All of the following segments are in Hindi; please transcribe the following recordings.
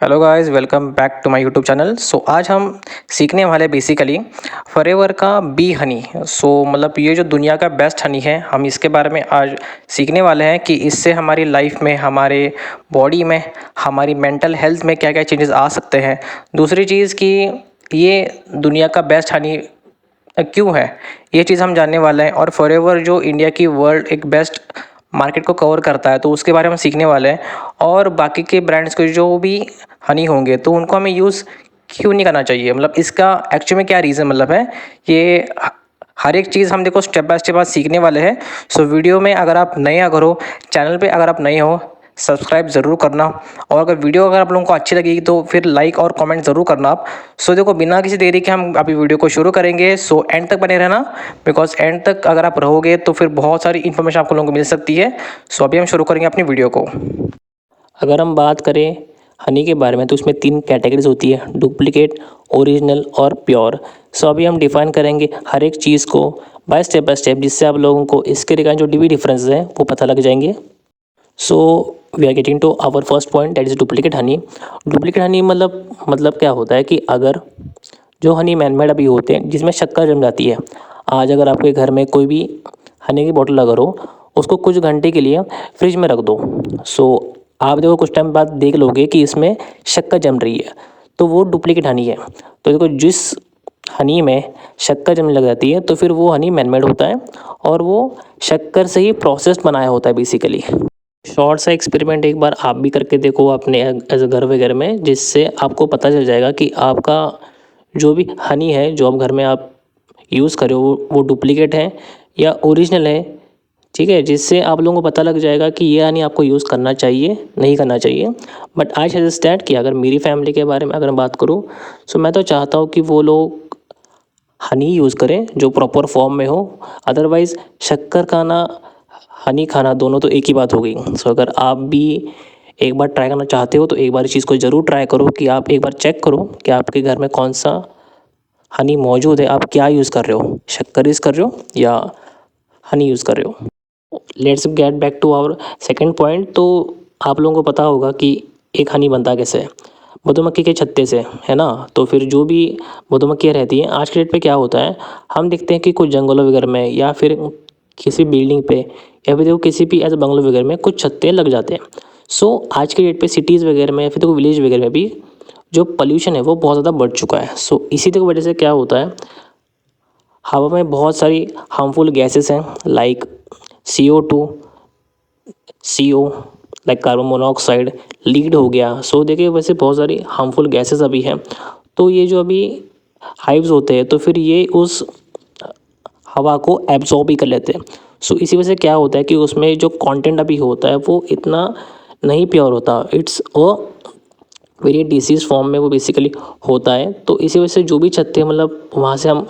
Hello guys, welcome back to my YouTube channel. आज हम सीखने वाले बेसिकली फॉरएवर का बी हनी। मतलब ये जो दुनिया का बेस्ट हनी है, हम इसके बारे में आज सीखने वाले हैं कि इससे हमारी लाइफ में, हमारे बॉडी में, हमारी मेंटल हेल्थ में क्या क्या चेंजेस आ सकते हैं। दूसरी चीज़ कि ये दुनिया का बेस्ट हनी क्यों है, ये चीज़ हम जानने वाले हैं। और फॉरएवर जो इंडिया की वर्ल्ड एक बेस्ट मार्केट को कवर करता है, तो उसके बारे में हम सीखने वाले हैं। और बाकी के ब्रांड्स के जो भी हनी होंगे तो उनको हमें यूज़ क्यों नहीं करना चाहिए, मतलब इसका एक्चुअली में क्या रीज़न मतलब है। ये हर एक चीज़ हम देखो स्टेप बाय स्टेप आज सीखने वाले हैं। वीडियो में अगर आप नए अगर हो, चैनल पे अगर आप नए हो, सब्सक्राइब ज़रूर करना। और अगर वीडियो अगर आप लोगों को अच्छी लगेगी तो फिर लाइक और कमेंट ज़रूर करना आप। देखो बिना किसी देरी के हम अभी वीडियो को शुरू करेंगे। एंड तक बने रहना, बिकॉज एंड तक अगर आप रहोगे तो फिर बहुत सारी इन्फॉर्मेशन आपको लोगों को मिल सकती है। अभी हम शुरू करेंगे अपनी वीडियो को। अगर हम बात करें हनी के बारे में तो उसमें 3 कैटेगरीज होती है, डुप्लीकेट, ओरिजिनल और प्योर। अभी हम डिफाइन करेंगे हर एक चीज़ को बाय स्टेप, जिससे आप लोगों को इसके रिगार्डिंग जो भी डिफरेंस हैं वो पता लग जाएंगे। We are getting to our first point, that is duplicate honey. Duplicate honey मतलब क्या होता है कि अगर जो हनी मैनमेड अभी होते हैं जिसमें शक्कर जम जाती है। आज अगर आपके घर में कोई भी हनी की बोतल अगर हो, उसको कुछ घंटे के लिए फ्रिज में रख दो। आप देखो कुछ टाइम बाद देख लोगे कि इसमें शक्कर जम रही है, तो वो डुप्लीकेट हनी है। तो देखो जिस हनी में शक्कर जमने लग जाती है तो फिर वो हनी मैनमेड होता है और वो शक्कर से ही प्रोसेस्ड बनाया होता है बेसिकली। शॉर्ट सा एक्सपेरिमेंट एक बार आप भी करके देखो अपने एज घर वगैरह में, जिससे आपको पता चल जाएगा कि आपका जो भी हनी है जो आप घर में आप यूज़ कर रहे हो वो डुप्लीकेट है या ओरिजिनल है। ठीक है, जिससे आप लोगों को पता लग जाएगा कि ये हनी आपको यूज़ करना चाहिए नहीं करना चाहिए। बट आई सजेस्ट दैट कि अगर मेरी फैमिली के बारे में अगर मैं बात करूँ, मैं तो चाहता हूँ कि वो लोग हनी यूज़ करें जो प्रॉपर फॉर्म में हो। अदरवाइज़ शक्कर खाना, हनी खाना दोनों तो एक ही बात हो गई। अगर आप भी एक बार ट्राई करना चाहते हो तो एक बार इस चीज़ को ज़रूर ट्राई करो कि आप एक बार चेक करो कि आपके घर में कौन सा हनी मौजूद है, आप क्या यूज़ कर रहे हो, शक्कर यूज़ कर रहे हो या हनी यूज़ कर रहे हो। Let's get back to our second point. तो आप लोगों को पता होगा कि एक हनी बनता कैसे है, मधुमक्खी के छत्ते से, है ना। तो फिर जो भी मधुमक्खियाँ रहती हैं, आज के डेट पे क्या होता है, हम देखते हैं कि कुछ जंगलों वगैरह में या फिर किसी बिल्डिंग पे या फिर देखो किसी भी ऐसे बंगलों वगैरह में कुछ छत्ते लग जाते हैं। आज के डेट पे सिटीज़ वगैरह में या फिर देखो विलेज वगैरह में भी जो पोल्यूशन है वो बहुत ज़्यादा बढ़ चुका है। इसी की वजह से क्या होता है, हवा में बहुत सारी हार्मफुल गैसेस हैं like CO2, CO like carbon monoxide, lead हो गया। देखिए वैसे बहुत सारी हार्मफुल गैसेस अभी हैं। तो ये जो अभी हाइव्स होते हैं तो फिर ये उस हवा को एब्जॉर्ब भी कर लेते हैं। इसी वजह से क्या होता है कि उसमें जो कंटेंट अभी होता है वो इतना नहीं प्योर होता, it's a very disease form में वो बेसिकली होता है। तो इसी वजह से जो भी छत्ते मतलब वहाँ से हम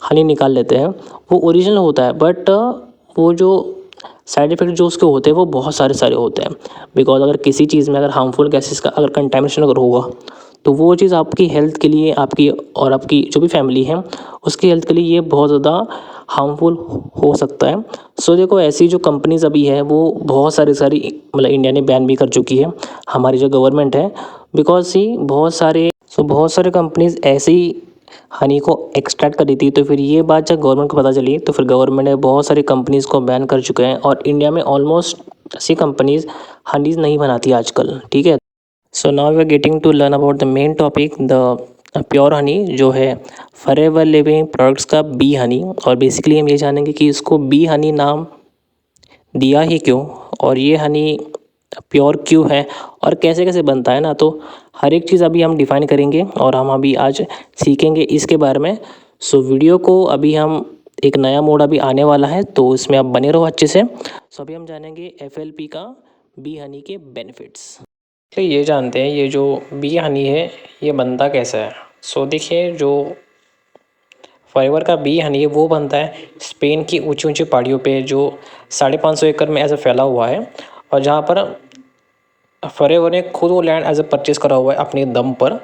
हनी निकाल लेते हैं वो ओरिजिनल होता है, बट वो जो साइड इफ़ेक्ट जो उसके होते हैं वो बहुत सारे होते हैं। बिकॉज अगर किसी चीज़ में अगर हार्मफुल गैसेस का अगर कंटेमिनेशन अगर होगा तो वो चीज़ आपकी हेल्थ के लिए, आपकी और आपकी जो भी फैमिली है उसकी हेल्थ के लिए ये बहुत ज़्यादा हार्मफुल हो सकता है। देखो ऐसी जो कंपनीज अभी है वो बहुत सारी मतलब इंडिया ने बैन भी कर चुकी है, हमारी जो गवर्नमेंट है। बिकॉज ही बहुत सारे कंपनीज ऐसे ही हनी को एक्सट्रैक्ट करी थी। तो फिर ये बात जब गवर्नमेंट को पता चली तो फिर गवर्नमेंट ने बहुत सारी कंपनीज़ को बैन कर चुके हैं और इंडिया में ऑलमोस्ट ऐसी कंपनीज़ हनीज़ नहीं बनाती आजकल। ठीक है, now we are getting to learn about the main topic, the pure honey जो है फॉरएवर लिविंग प्रोडक्ट्स का बी हनी। और बेसिकली हम ये जानेंगे कि इसको बी हनी नाम दिया ही क्यों, और ये हनी प्योर क्यों है और कैसे कैसे बनता है ना। तो हर एक चीज़ अभी हम डिफ़ाइन करेंगे और हम अभी आज सीखेंगे इसके बारे में। वीडियो को अभी हम एक नया मोड अभी आने वाला है तो इसमें आप बने रहो अच्छे से। अभी हम जानेंगे FLP का बी हनी के बेनिफिट्स। तो ये जानते हैं ये जो बी हनी है ये बनता कैसा है। देखिए जो फॉरएवर का बी हनी है वो बनता है स्पेन की ऊंची ऊंची पहाड़ियों पे जो 550 एकड़ में ऐसे फैला हुआ है, और जहाँ पर फॉरएवर ने खुद वो लैंड एज ए परचेज़ करा हुआ है अपने दम पर।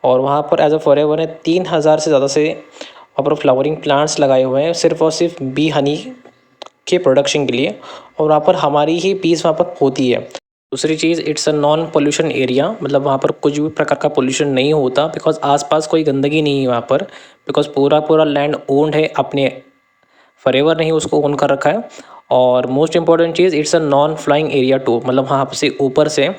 और वहाँ पर एज ए फॉरएवर ने 3000 से ज़्यादा से वहाँ पर फ्लावरिंग प्लांट्स लगाए हुए हैं सिर्फ और सिर्फ बी हनी के प्रोडक्शन के लिए। और वहाँ पर हमारी ही पीस वहाँ पर होती है। दूसरी चीज़, it's a non pollution area, मतलब वहाँ पर कुछ भी प्रकार का पोल्यूशन नहीं होता, बिकॉज आसपास कोई गंदगी नहीं है वहाँ पर, बिकॉज पूरा पूरा लैंड ओन्ड है, अपने फॉरएवर नहीं उसको ओन कर रखा है। और मोस्ट इंपॉर्टेंट चीज़, it's a non flying area too, मतलब वहाँ से ऊपर से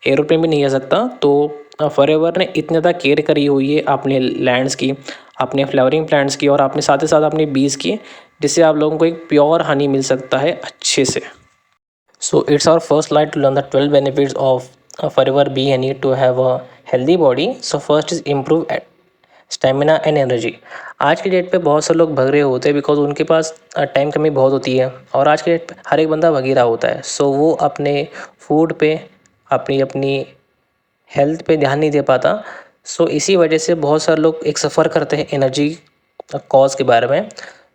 एरोप्लेन भी नहीं जा सकता। तो फॉरएवर ने इतनी ज़्यादा केयर करी हुई है अपने लैंड्स की, अपने फ्लावरिंग प्लांट्स की, और अपने साथ ही साथ अपने बीज की, जिससे आप लोगों को एक प्योर हनी मिल सकता है अच्छे से। So it's our first slide to learn the 12 benefits of Forever Bee Honey to have a healthy body. So first is improve stamina and energy. आज की डेट पे बहुत से लोग भग रहे होते हैं, बिकॉज उनके पास टाइम कमी बहुत होती है, और आज के डेट पे हर एक बंदा भग ही रहा होता है। सो वो अपने फूड पे, अपनी अपनी हेल्थ पे ध्यान नहीं दे पाता। सो इसी वजह से बहुत सारे लोग एक सफ़र करते हैं एनर्जी कॉज के बारे में।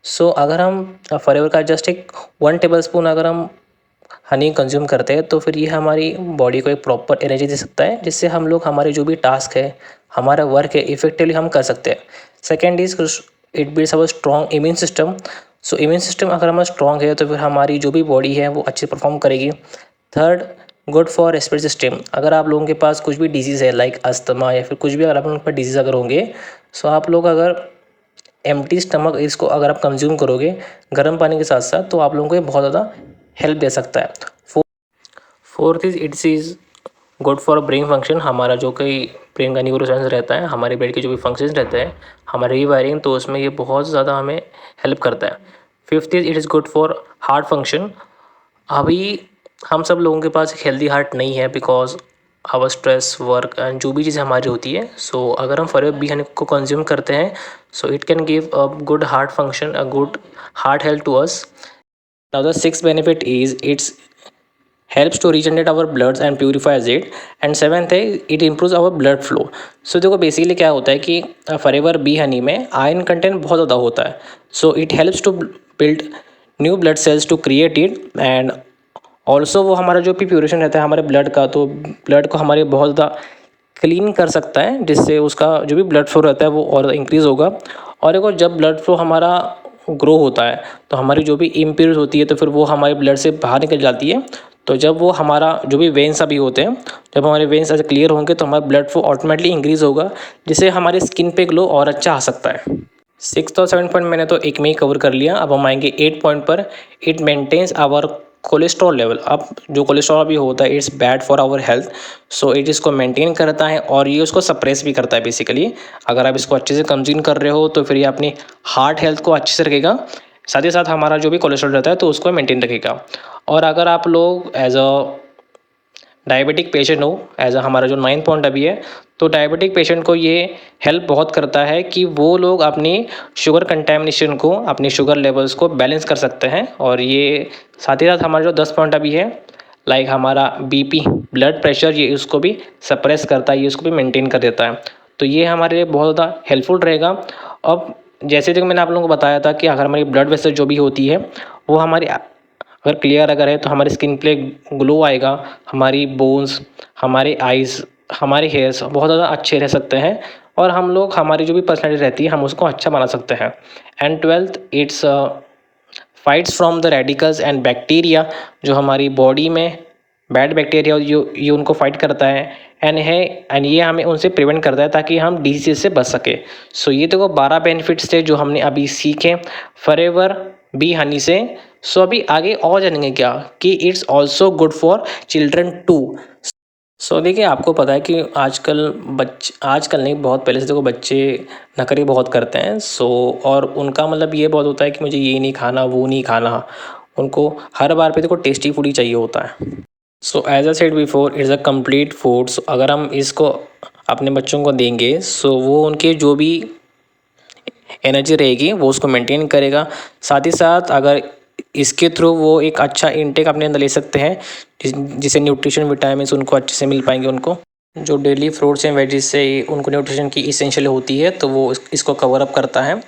सो अगर हम फॉरएवर का जस्ट एक 1 टेबल स्पून अगर हम हनी कंज्यूम करते हैं, तो फिर ये हमारी बॉडी को एक प्रॉपर एनर्जी दे सकता है, जिससे हम लोग हमारे जो भी टास्क है, हमारा वर्क है, इफेक्टिवली हम कर सकते हैं। Second is it builds our strong immune system. So immune system अगर हमारा स्ट्रॉन्ग है, तो फिर हमारी जो भी बॉडी है वो अच्छे परफॉर्म करेगी। Third, good for respiratory system. अगर आप लोगों के पास कुछ भी डिजीज़ है, लाइक अस्थमा या फिर कुछ भी, अगर आप लोगों के पास डिजीज़ अगर होंगे, सो आप लोग अगर एम्प्टी स्टमक इसको अगर आप कंज्यूम करोगे गर्म पानी के साथ साथ, तो आप लोगों को ये बहुत ज़्यादा हेल्प दे सकता है। Fourth is it's is good for brain function. हमारा जो कोई ब्रेन का न्यूरोसाइंस रहता है, हमारे ब्रेन के जो भी फंक्शंस रहते हैं, हमारे रीवायरिंग, तो उसमें ये बहुत ज़्यादा हमें हेल्प करता है। Fifth is it is good for heart function. अभी हम सब लोगों के पास एक हेल्दी हार्ट नहीं है, because our stress, work and जो भी चीज़ें हमारी होती है। सो अगर हम फॉरएवर बी हनी को कंज्यूम करते हैं, so it can give a good heart function, a good heart health to us. Now the six benefit is it's helps to regenerate our bloods and purifies it. And seventh है, it improves our blood flow. So देखो बेसिकली क्या होता है कि फॉरएवर बी हनी में आयरन कंटेंट बहुत ज़्यादा होता है। So it helps to build new blood cells to create it. And also वो हमारा जो भी प्यूरेशन रहता है हमारे ब्लड का, तो ब्लड को हमारे बहुत ज़्यादा क्लीन कर सकता है, जिससे उसका जो भी ब्लड फ्लो रहता है वो और इंक्रीज़ होगा। और देखो जब ब्लड फ्लो हमारा ग्रो होता है, तो हमारी जो भी इम्प्योरिटीज होती है, तो फिर वो हमारे ब्लड से बाहर निकल जाती है। तो जब वो हमारा जो भी वेन्स अभी होते हैं, जब हमारे वेन्स ऐसे क्लियर होंगे, तो हमारा ब्लड फ्लो ऑटोमेटिकली इंक्रीज़ होगा, जिससे हमारे स्किन पे ग्लो और अच्छा आ सकता है। सिक्स और सेवन पॉइंट मैंने तो एक में ही कवर कर लिया। अब हम आएंगे 8 पॉइंट पर। It maintains our cholesterol level. अब जो कोलेस्ट्रॉल भी होता है, it's bad for our health. So it इसको मेंटेन करता है, और ये उसको सप्रेस भी करता है बेसिकली। अगर आप इसको अच्छे से कंज्यूम कर रहे हो, तो फिर ये अपनी हार्ट हेल्थ को अच्छे से रखेगा, साथ ही साथ हमारा जो भी कोलेस्ट्रॉल रहता है तो उसको मेंटेन रखेगा। और अगर आप लोग एज अ डायबिटिक पेशेंट हो, एज हमारा जो 9 पॉइंट अभी है, तो डायबिटिक पेशेंट को ये हेल्प बहुत करता है कि वो लोग अपनी शुगर कंटेमिनेशन को, अपनी शुगर लेवल्स को बैलेंस कर सकते हैं। और ये साथ ही साथ हमारा जो 10 पॉइंट अभी है, लाइक हमारा बीपी, ब्लड प्रेशर, ये उसको भी सप्रेस करता है, ये उसको भी मेंटेन कर देता है। तो ये हमारे लिए बहुत ज़्यादा हेल्पफुल रहेगा। अब जैसे कि मैंने आप लोगों को बताया था कि अगर हमारी ब्लड वेसल जो भी होती है, वो हमारी अगर क्लियर अगर है, तो हमारी स्किन पे ग्लो आएगा, हमारी बोन्स, हमारे आइज़, हमारे हेयर्स बहुत ज़्यादा अच्छे रह सकते हैं, और हम लोग हमारी जो भी पर्सनैलिटी रहती है हम उसको अच्छा बना सकते हैं। And twelfth, it's fights from the radicals and bacteria. जो हमारी बॉडी में बैड बैक्टीरिया ये उनको फाइट करता है, एंड ये हमें उनसे प्रिवेंट करता है, ताकि हम डिजीज से बच सके। सो ये देखो 12 बेनिफिट्स थे जो हमने अभी सीखे फॉरएवर बी हनी से। सो अभी आगे और जानेंगे क्या कि it's also good for children too. So देखिए, आपको पता है कि आजकल नहीं, बहुत पहले से देखो बच्चे नखरे बहुत करते हैं। सो और उनका मतलब ये बहुत होता है कि मुझे ये नहीं खाना, वो नहीं खाना। उनको हर बार पे देखो टेस्टी फूड ही चाहिए होता है। So as a said before, it's a complete food. So अगर हम इसको अपने बच्चों को देंगे, सो वो उनके जो भी एनर्जी रहेगी वो उसको मेंटेन करेगा। साथ ही साथ अगर इसके थ्रू वो एक अच्छा इनटेक अपने अंदर ले सकते हैं, जिसे न्यूट्रिशन विटामिन उनको अच्छे से मिल पाएंगे। उनको जो डेली फ्रूट्स एंड वेजिस से उनको न्यूट्रिशन की इसेंशियल होती है, तो वो इसको कवर अप करता है।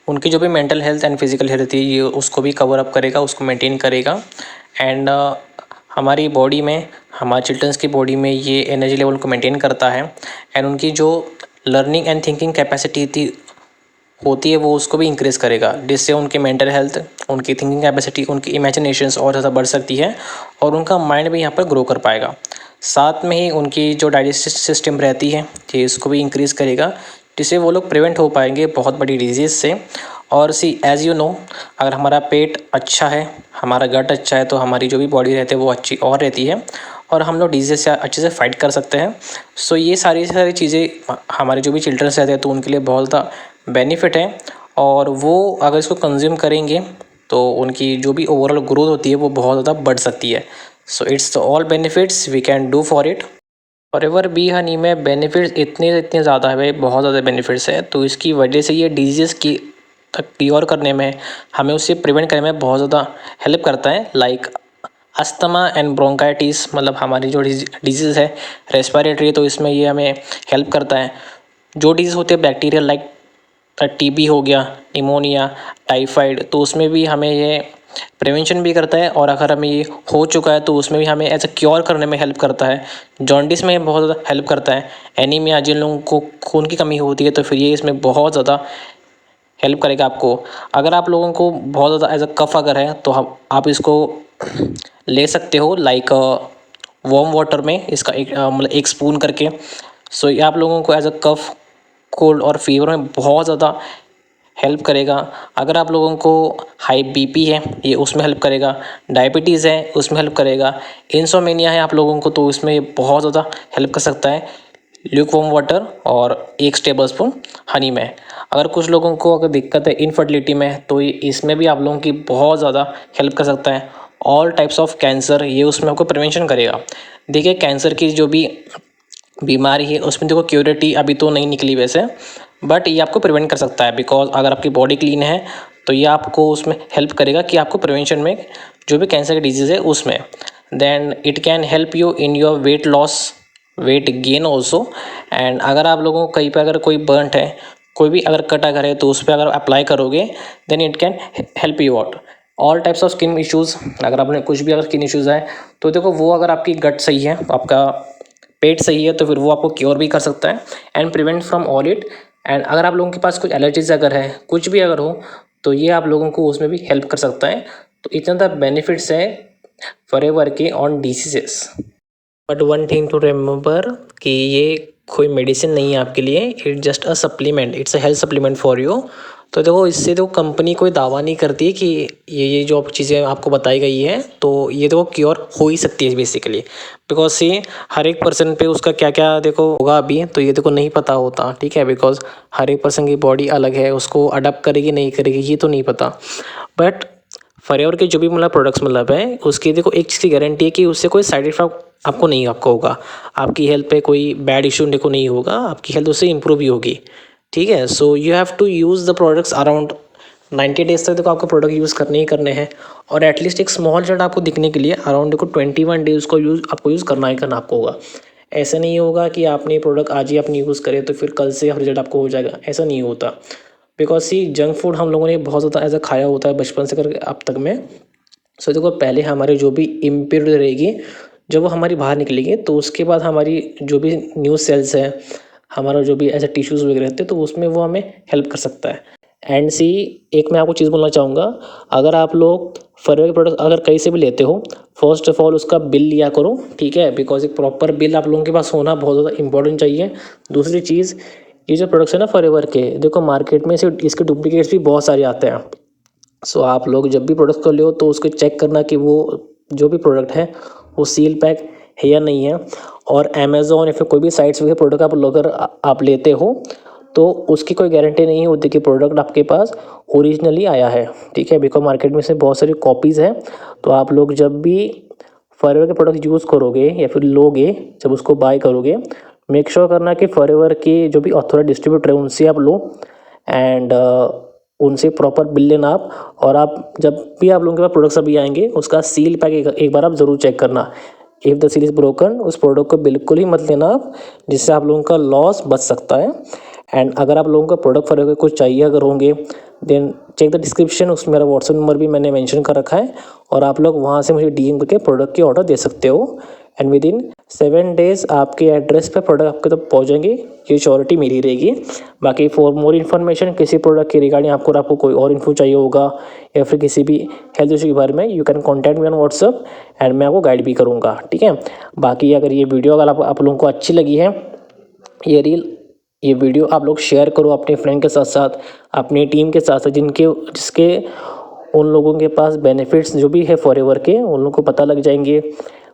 उनकी जो भी mental health and physical health है, ये उसको भी कवर अप करेगा, उसको मेंटेन करेगा। एंड हमारी बॉडी में, हमारे चिल्ड्रंस की बॉडी में ये एनर्जी लेवल को मेंटेन करता है। एंड उनकी जो लर्निंग एंड थिंकिंग कैपेसिटी थी होती है वो उसको भी इंक्रीज़ करेगा, जिससे उनकी मेंटल हेल्थ, उनकी थिंकिंग कैपेसिटी, उनकी इमेजिनेशंस और ज़्यादा बढ़ सकती है और उनका माइंड भी यहाँ पर ग्रो कर पाएगा। साथ में ही उनकी जो डाइजेस्टिव सिस्टम रहती है ये इसको भी इंक्रीज़ करेगा, जिससे वो लोग प्रिवेंट हो पाएंगे बहुत बड़ी डिजीज़ से। और सी एज़ यू नो, अगर हमारा पेट अच्छा है, हमारा गट अच्छा है, तो हमारी जो भी बॉडी रहती है वो अच्छी और रहती है और हम लोग डिजीज़ से अच्छे से फाइट कर सकते हैं। सो ये सारी सारी चीज़ें हमारे जो भी चिल्ड्रंस रहते हैं तो उनके लिए बहुत ज़्यादा बेनिफिट है और वो अगर इसको कंज्यूम करेंगे तो उनकी जो भी ओवरऑल ग्रोथ होती है वो बहुत ज़्यादा बढ़ सकती है। So it's the all benefits we can do for it. Forever bee honey में बेनिफिट्स इतने इतने ज़्यादा है भाई, बहुत ज़्यादा बेनिफिट्स है। तो इसकी वजह से ये डिजीज़ की तक क्योर करने में, हमें उससे प्रिवेंट करने में बहुत ज़्यादा हेल्प करता है। लाइक अस्थमा एंड ब्रोंकाइटिस, मतलब हमारी जो डिजीज़ है रेस्पिरेटरी, तो इसमें ये हमें हेल्प करता है। जो डिजीज़ होते हैं बैक्टीरियल, लाइक टीबी हो गया, निमोनिया, टाइफाइड, तो उसमें भी हमें ये प्रिवेंशन भी करता है और अगर हमें ये हो चुका है तो उसमें भी हमें एज अ क्योर करने में हेल्प करता है। जॉन्डिस में बहुत ज़्यादा हेल्प करता है। एनीमिया, जिन लोगों को खून की कमी होती है तो फिर ये इसमें बहुत ज़्यादा हेल्प करेगा आपको। अगर आप लोगों को बहुत ज़्यादा एज अ कफ अगर है तो हम आप इसको ले सकते हो, लाइक वार्म वाटर में इसका एक मतलब 1 स्पून करके। सो ये आप लोगों को एज अ कफ, कोल्ड और फीवर में बहुत ज़्यादा हेल्प करेगा। अगर आप लोगों को हाई बीपी है ये उसमें हेल्प करेगा, डायबिटीज़ है उसमें हेल्प करेगा, इंसोमेनिया है आप लोगों को तो इसमें ये बहुत ज़्यादा हेल्प कर सकता है ल्यूकवार्म वाटर और 1 टेबलस्पून हनी में। अगर कुछ लोगों को अगर दिक्कत है इनफर्टिलिटी में तो ये इसमें भी आप लोगों की बहुत ज़्यादा हेल्प कर सकता है। ऑल टाइप्स ऑफ कैंसर ये उसमें आपको प्रिवेंशन करेगा। देखिए कैंसर की जो भी बीमारी है उसमें देखो क्योरिटी अभी तो नहीं निकली वैसे, बट ये आपको प्रिवेंट कर सकता है। बिकॉज अगर आपकी बॉडी क्लीन है तो ये आपको उसमें हेल्प करेगा कि आपको प्रिवेंशन में जो भी कैंसर की डिजीज़ है उसमें। Then it can help you in your weight loss, weight gain also. And अगर आप लोगों को कहीं पर अगर कोई बर्नट है, कोई भी अगर कट अगर है तो उस पर अगर अप्लाई करोगे then it can help you out. All types of skin issues, अगर आपने कुछ भी अगर स्किन इश्यूज़ है तो देखो वो अगर आपकी गट सही है, आपका पेट सही है, तो फिर वो आपको क्योर भी कर सकता है and prevent from all it. And अगर आप लोगों के पास कुछ एलर्जीज अगर है, कुछ भी अगर हो, तो ये आप लोगों को उसमें भी हेल्प कर सकता है। तो इतना ज़्यादा बेनिफिट्स है फॉरएवर के on diseases. But one thing to remember कि ये कोई मेडिसिन नहीं है आपके लिए, it just a supplement, it's a health supplement for you. तो देखो इससे तो कंपनी कोई दावा नहीं करती कि ये जो चीज़ें आपको बताई गई है तो ये देखो क्योर हो ही सकती है बेसिकली। बिकॉज सी हर एक पर्सन पे उसका क्या क्या देखो होगा अभी तो ये देखो नहीं पता होता, ठीक है। बिकॉज हर एक पर्सन की बॉडी अलग है, उसको अडप्ट करेगी नहीं करेगी ये तो नहीं पता। बट फॉरएवर के जो भी मतलब प्रोडक्ट्स मतलब है उसकी देखो एक चीज़ की गारंटी है कि उससे कोई साइड इफेक्ट आपको नहीं आपको होगा, आपकी हेल्थ पे कोई बैड इशू देखो नहीं होगा, आपकी हेल्थ उससे इंप्रूव ही होगी, ठीक है। So you have to use the products around 90 days तक देखो आपको प्रोडक्ट यूज़ करने ही करने हैं और एटलीस्ट एक स्मॉल रिजल्ट आपको दिखने के लिए अराउंड देखो 21 डेज को आपको यूज़ करना ही करना आपको होगा। ऐसा नहीं होगा कि आपने प्रोडक्ट आज ही अपनी यूज़ करे तो फिर कल से रिजल्ट आपको हो जाएगा, ऐसा नहीं होता। बिकॉज सी जंक फूड हम लोगों ने बहुत ज़्यादा ऐसा खाया होता है बचपन से करके अब तक में। सो देखो पहले हमारे जो भी इम्प्योरिटी रहेगी जब वो हमारी बाहर निकलेगी तो उसके बाद हमारी जो भी न्यू सेल्स है, हमारा जो भी ऐसे टिश्यूज़ वगैरह रहते हैं तो उसमें वो हमें हेल्प कर सकता है। एंड सी एक मैं आपको चीज़ बोलना चाहूँगा, अगर आप लोग फॉरएवर के प्रोडक्ट अगर कहीं से भी लेते हो फर्स्ट ऑफ ऑल उसका बिल लिया करो, ठीक है। बिकॉज एक प्रॉपर बिल आप लोगों के पास होना बहुत ज़्यादा इंपॉर्टेंट चाहिए। दूसरी चीज़, ये जो प्रोडक्ट्स है ना फॉरएवर के, देखो मार्केट में से इसके डुप्लीकेट्स भी बहुत सारे आते हैं। सो आप लोग जब भी प्रोडक्ट को लो तो उसको चेक करना कि वो जो भी प्रोडक्ट है वो सील पैक है या नहीं है। और अमेज़ॉन या फिर कोई भी साइट्स वगैरह प्रोडक्ट आप अगर आप लेते हो तो उसकी कोई गारंटी नहीं होती कि प्रोडक्ट आपके पास ओरिजिनली आया है, ठीक है। बिकॉज मार्केट में से बहुत सारी कॉपीज़ हैं। तो आप लोग जब भी फॉरएवर के प्रोडक्ट यूज़ करोगे या फिर लोगे, जब उसको बाय करोगे मेक श्योर करना कि फॉरएवर के जो भी ऑथोराइज्ड डिस्ट्रीब्यूटर है उनसे आप लो एंड उनसे प्रॉपर बिल लेना आप। और आप जब भी आप लोगों के पास प्रोडक्ट्स अभी आएंगे उसका सील पैक एक बार आप ज़रूर चेक करना। If the seal is broken उस प्रोडक्ट को बिल्कुल ही मत लेना आप, जिससे आप लोगों का लॉस बच सकता है। एंड अगर आप लोगों का प्रोडक्ट फॉरएवर कुछ चाहिए अगर होंगे देन चेक द डिस्क्रिप्शन, उसमें मेरा व्हाट्सएप नंबर भी मैंने मेंशन कर रखा है और आप लोग वहाँ से मुझे डीएम करके प्रोडक्ट की ऑर्डर दे सकते हो। एंड विद इन 7 डेज़ आपके एड्रेस पे प्रोडक्ट आपके तक पहुँचेंगे, ये श्योरिटी मेरी रहेगी। बाकी फॉर मोर इन्फॉर्मेशन किसी प्रोडक्ट के रिगार्डिंग आपको कोई और इन्फो चाहिए होगा या फिर किसी भी हेल्थ इशू के बारे में, you can contact me on WhatsApp and मैं आपको गाइड भी करूँगा, ठीक है। बाकी अगर ये वीडियो अगर आप लोगों को अच्छी लगी है, ये वीडियो आप लोग शेयर करो अपने फ्रेंड के साथ साथ, अपनी टीम के साथ साथ जिसके उन लोगों के पास बेनिफिट्स जो भी है फॉरएवर के, उन लोगों को पता लग जाएंगे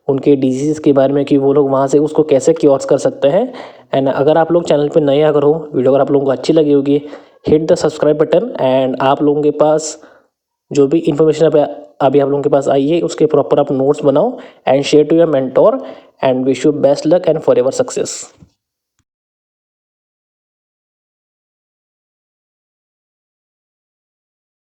उनके डिजीज़ के बारे में कि वो लोग वहाँ से उसको कैसे क्योर्स कर सकते हैं। एंड अगर आप लोग चैनल पे नए अगर हो, वीडियो अगर आप लोगों को अच्छी लगी होगी, hit the subscribe button. And आप लोगों के पास जो भी इन्फॉर्मेशन अभी आप लोगों के पास आई है उसके प्रॉपर आप नोट्स बनाओ and share to your mentor and wish you best luck and Forever success.